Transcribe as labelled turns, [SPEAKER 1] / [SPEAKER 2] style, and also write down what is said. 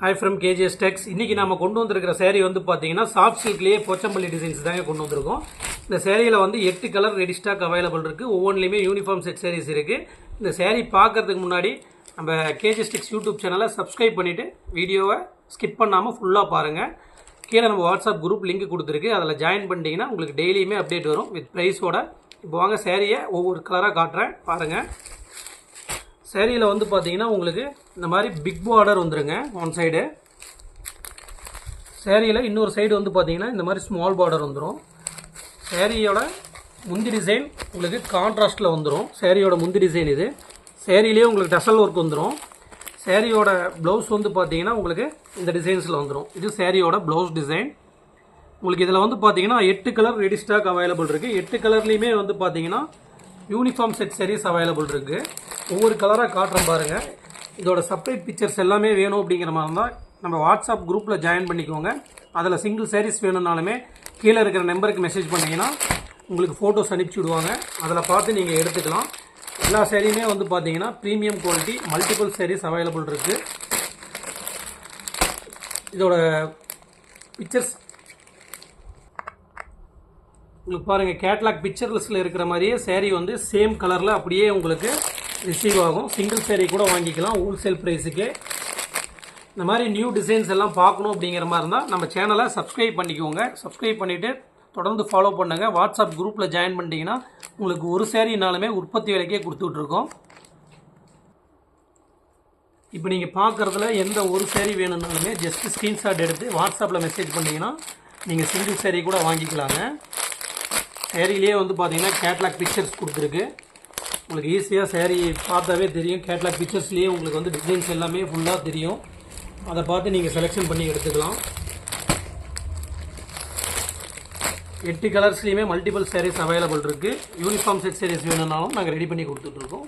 [SPEAKER 1] Hi from KGS Tex. இன்னைக்கு நாம கொண்டு வந்திருக்கிற saree வந்து பாத்தீங்கன்னா சாஃப்ட் சில்க்லயே போச்சம்பள்ளி டிசைன்ஸ் தாங்க கொண்டு வந்திருக்கோம். இந்த சாரீல வந்து 8 கலர் ரெடி ஸ்டாக் அவேலபிள் இருக்கு. ஒவ்வொன்றிலுமே யூனிஃபார்ம் செட் sarees இருக்கு. இந்த saree பார்க்கிறதுக்கு முன்னாடி நம்ம KGS Tex YouTube சேனலை சப்ஸ்கிரைப் பண்ணிட்டு வீடியோவை ஸ்கிப் பண்ணாம ஃபுல்லா பாருங்க. கீழ நம்ம வாட்ஸ்அப் குரூப் லிங்க் கொடுத்திருக்கு. அதல ஜாயின் பண்ணிட்டீங்கன்னா உங்களுக்கு டெய்லியுமே அப்டேட் வரும் வித் பிரைஸோட. இப்போ வாங்க சாரியை ஒவ்வொரு கலரா காட்றேன் பாருங்க. சாரியில வந்து பாத்தீங்கன்னா உங்களுக்கு இந்த மாதிரி பிக் பார்டர் வந்துருங்க ஒன் சைடு. சாரியில இன்னொரு சைடு வந்து பாத்தீங்கன்னா இந்த மாதிரி ஸ்மால் பார்டர் வந்துரும். சாரியோட முந்தி டிசைன் உங்களுக்கு கான்ட்ராஸ்ட்ல வந்துரும். சாரியோட முந்தி டிசைன் இது. சாரியிலே உங்களுக்கு டசல் வர்க் வந்துரும். சாரியோட ப்ளவுஸ் வந்து பாத்தீங்கன்னா உங்களுக்கு இந்த டிசைன்ஸ்ல வந்துரும். இது சாரியோட ப்ளவுஸ் டிசைன். உங்களுக்கு இதுல வந்து பாத்தீங்கன்னா 8 கலர் ரெடி ஸ்டாக் அவேலபிள் இருக்கு. 8 கலர்லயுமே வந்து பாத்தீங்கன்னா யூனிஃபார்ம் செட் sarees அவேலபிள் இருக்கு. ஒவ்வொரு கலரா காட்றேன் பாருங்க. இதோட செப்பரேட் பிக்சர்ஸ் எல்லாமே வேணும் அப்படிங்கிற மாதிரி தான் நம்ம வாட்ஸ்அப் குரூப்ல ஜாயின் பண்ணிக்கோங்க. அதுல சிங்கிள் sarees வேணும்னாலுமே கீழ இருக்கிற நம்பருக்கு மெசேஜ் பண்ணீங்கன்னா உங்களுக்கு போட்டோஸ் அனுப்பிச்சு விடுவாங்க. அதல பார்த்து நீங்க எடுத்துக்கலாம். எல்லா சாரியுமே வந்து பாத்தீங்கன்னா premium quality multiple sarees available இருக்கு. இதோட பிக்சர்ஸ் உங்களுக்கு பாருங்க கேட்டலாக் பிக்சர் லிஸ்ட்ல இருக்கிற மாதிரியே saree வந்து சேம் கலர்ல அப்படியே உங்களுக்கு ரிசீவ் ஆகும். சிங்கிள் saree கூட வாங்கிக்கலாம் ஹோல்சேல் பிரைஸ்க்கு. இந்த மாதிரி நியூ டிசைன்ஸ் எல்லாம் பார்க்கணும் அப்படிங்கிற மாதிரி இருந்தா நம்ம சேனலை சப்ஸ்கிரைப் பண்ணிக்கோங்க. சப்ஸ்கிரைப் பண்ணிட்டு தொடர்ந்து ஃபாலோ பண்ணுங்க. வாட்ஸ்அப் குரூப்ல ஜாயின் பண்ணிட்டீங்கன்னா உங்களுக்கு ஒரு சாரினாலுமே உற்பத்தி விலைக்கே கொடுத்துட்டு இருக்கோம். இப்போ நீங்க பார்க்கறதுல எந்த ஒரு saree வேணும்னாலுமே ஜஸ்ட் ஸ்கிரீன்ஷாட் எடுத்து வாட்ஸ்அப்ல மெசேஜ் பண்ணீங்கன்னா நீங்க சிங்கிள் saree கூட வாங்கிக்கலாங்க. சாரியிலே வந்து பாத்தீங்கன்னா கேட்டலாக் பிக்சர்ஸ் கொடுத்திருக்கு. உங்களுக்கு ஈஸியா saree பார்த்தாவே தெரியும். கேட்டலாக் பிக்சர்ஸ்லயே உங்களுக்கு வந்து டிசைன்ஸ் எல்லாமே ஃபுல்லா தெரியும். அத பார்த்து நீங்க செலக்ஷன் பண்ணி எடுத்துக்கலாம். 8 கலர்ஸ்லயுமே மல்டிபிள் sarees அவேலபிள் இருக்கு. யூனிஃபார்ம் செட் sarees வேணும்னாலும் நாங்க ரெடி பண்ணி கொடுத்துட்டு இருக்கோம்.